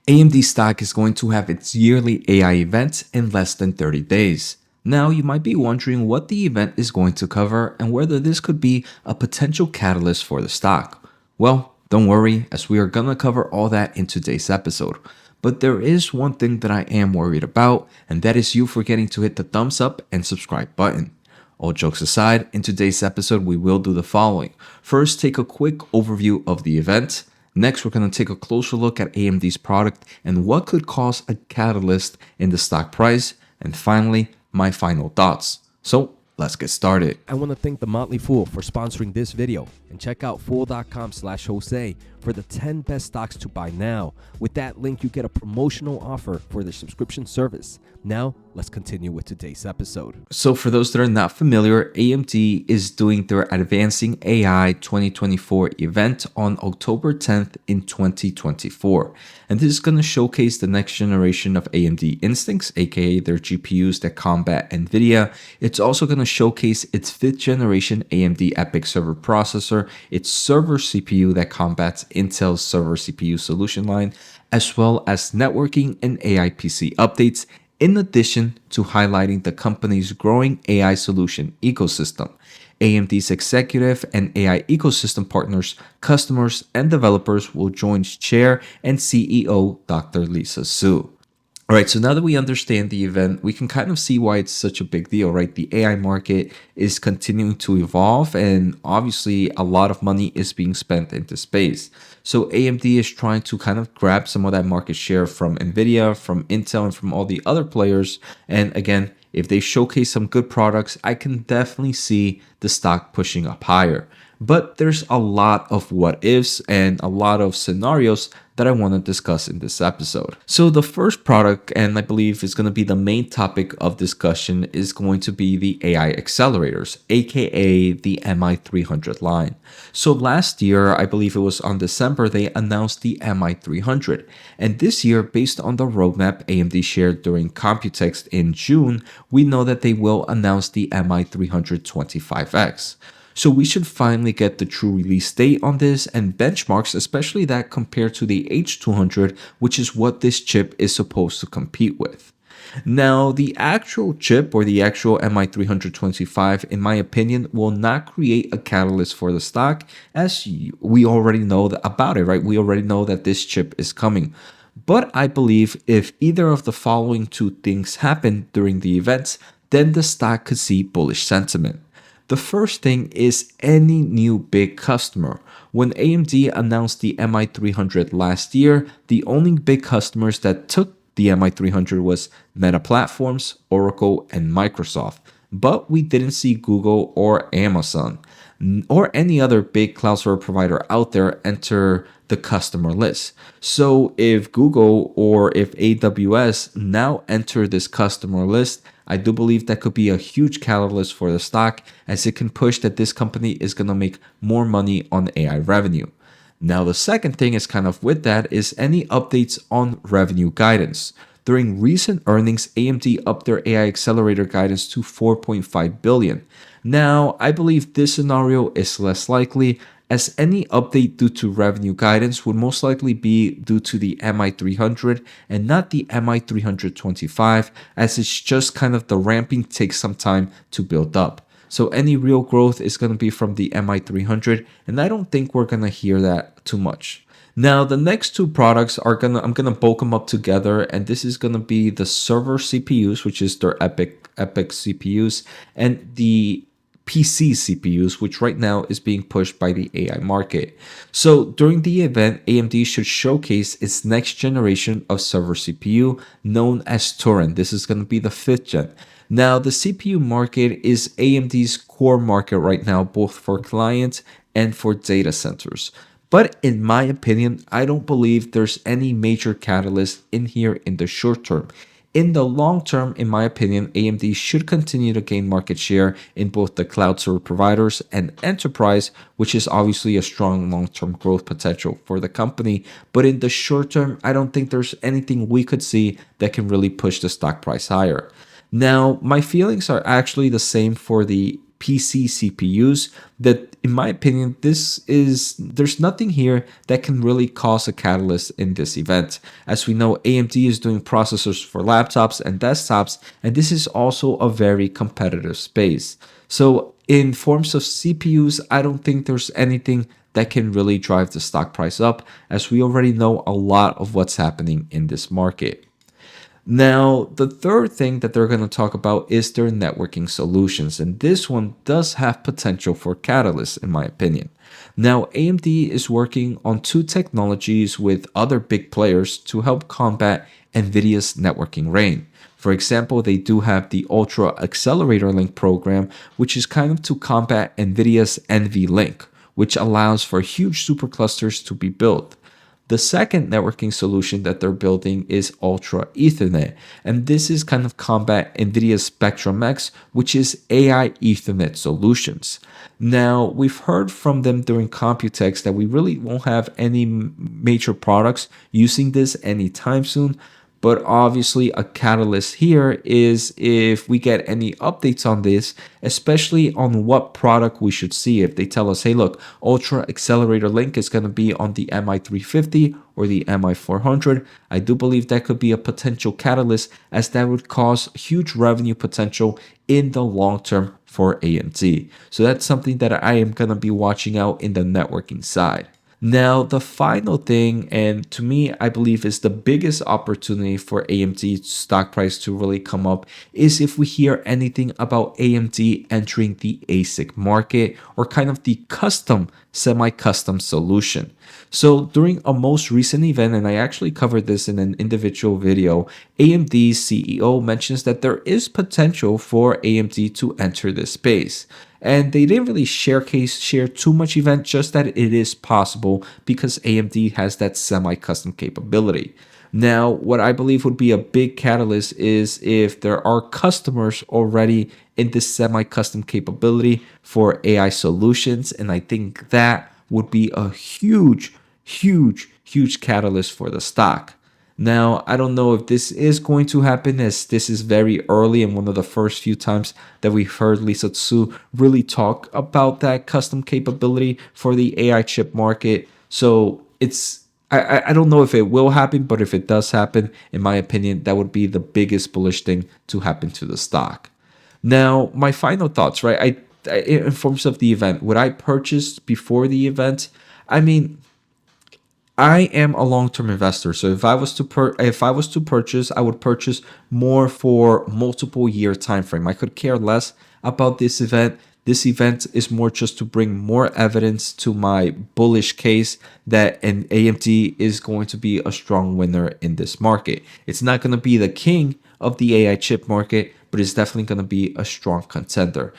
AMD Stock is going to have its yearly AI event in less than 30 days. Now, you might be wondering what the event is going to cover and whether this could be a potential catalyst for the stock. Well, don't worry, as we are going to cover all that in today's episode. But there is one thing that I am worried about, and that is you forgetting to hit the thumbs up and subscribe button. All jokes aside, in today's episode, we will do the following. First, take a quick overview of the event. Next, we're going to take a closer look at AMD's product and what could cause a catalyst in the stock price. And finally, my final thoughts. So let's get started. I want to thank The Motley Fool for sponsoring this video, and check out fool.com/Jose for the 10 best stocks to buy now. With that link, you get a promotional offer for their subscription service. Now, let's continue with today's episode. So for those that are not familiar, AMD is doing their Advancing AI 2024 event on October 10th in 2024. And this is going to showcase the next generation of AMD Instincts, aka their GPUs that combat Nvidia. It's also going to showcase its 5th generation AMD EPYC server processor, its server CPU that combats Intel's server CPU solution line, as well as networking and AI PC updates, in addition to highlighting the company's growing AI solution ecosystem. AMD's executive and AI ecosystem partners, customers, and developers will join Chair and CEO Dr. Lisa Su. All right, so now that we understand the event, we can kind of see why it's such a big deal, right? The AI market is continuing to evolve, and obviously a lot of money is being spent into space. So AMD is trying to kind of grab some of that market share from Nvidia, from Intel, and from all the other players. And again, if they showcase some good products, I can definitely see the stock pushing up higher. But there's a lot of what ifs and a lot of scenarios that I want to discuss in this episode. So the first product, and I believe is going to be the main topic of discussion, is going to be the AI accelerators, aka the MI300 line. So last year, I believe it was on December, they announced the MI300. And this year, based on the roadmap AMD shared during Computex in June, we know that they will announce the MI325X. So we should finally get the true release date on this and benchmarks, especially that compared to the H200, which is what this chip is supposed to compete with. Now, the actual chip or the actual MI325, in my opinion, will not create a catalyst for the stock, as we already know about it, right? We already know that this chip is coming. But I believe if either of the following two things happen during the events, then the stock could see bullish sentiment. The first thing is any new big customer. When AMD announced the MI300 last year, the only big customers that took the MI300 was Meta Platforms, Oracle, and Microsoft. But we didn't see Google or Amazon or any other big cloud server provider out there enter the customer list. So if Google or if AWS now enter this customer list, I do believe that could be a huge catalyst for the stock, as it can push that this company is going to make more money on AI revenue. Now, the second thing is kind of with that is any updates on revenue guidance. During recent earnings, AMD upped their AI accelerator guidance to $4.5 billion. Now, I believe this scenario is less likely, as any update due to revenue guidance would most likely be due to the MI300 and not the MI325, as it's just kind of the ramping takes some time to build up. So any real growth is going to be from the MI300, and I don't think we're going to hear that too much. Now, the next two products I'm gonna bulk them up together, and this is gonna be the server CPUs, which is their EPYC CPUs, and the PC CPUs, which right now is being pushed by the AI market. So during the event, AMD should showcase its next generation of server CPU known as Turin. This is going to be the 5th gen. Now, the CPU market is AMD's core market right now, both for clients and for data centers. But in my opinion, I don't believe there's any major catalyst in here in the short term. In the long term, in my opinion, AMD should continue to gain market share in both the cloud server providers and enterprise, which is obviously a strong long-term growth potential for the company. But in the short term, I don't think there's anything we could see that can really push the stock price higher. Now, my feelings are actually the same for the PC CPUs, that in my opinion, there's nothing here that can really cause a catalyst in this event. As we know, AMD is doing processors for laptops and desktops, and this is also a very competitive space. So in forms of CPUs, I don't think there's anything that can really drive the stock price up, as we already know a lot of what's happening in this market. Now, the third thing that they're going to talk about is their networking solutions, and this one does have potential for catalysts, in my opinion. Now, AMD is working on two technologies with other big players to help combat Nvidia's networking reign. For example, they do have the Ultra Accelerator Link program, which is kind of to combat Nvidia's NVLink, which allows for huge superclusters to be built. The second networking solution that they're building is Ultra Ethernet, and this is kind of combat NVIDIA's Spectrum X, which is AI Ethernet solutions. Now, we've heard from them during Computex that we really won't have any major products using this anytime soon. But obviously, a catalyst here is if we get any updates on this, especially on what product we should see. If they tell us, hey, look, Ultra Accelerator Link is going to be on the MI350 or the MI400, I do believe that could be a potential catalyst, as that would cause huge revenue potential in the long term for AMD. So that's something that I am going to be watching out in the networking side. Now, the final thing, and to me, I believe is the biggest opportunity for AMD stock price to really come up, is if we hear anything about AMD entering the ASIC market, or kind of the custom, semi-custom solution. So during a most recent event, and I actually covered this in an individual video, AMD's CEO mentions that there is potential for AMD to enter this space. And they didn't really share too much event, just that it is possible because AMD has that semi-custom capability. Now, what I believe would be a big catalyst is if there are customers already in this semi-custom capability for AI solutions, and I think that would be a huge catalyst for the stock. Now, I don't know if this is going to happen, as this is very early and one of the first few times that we've heard Lisa Tsu really talk about that custom capability for the AI chip market. So I don't know if it will happen, but if it does happen, in my opinion, that would be the biggest bullish thing to happen to the stock. Now, my final thoughts, right? In forms of the event, would I purchase before the event? I mean, I am a long-term investor, so if I was to purchase, I would purchase more for multiple year time frame. I could care less about this event. This event is more just to bring more evidence to my bullish case that an AMD is going to be a strong winner in this market. It's not going to be the king of the AI chip market, but it's definitely going to be a strong contender.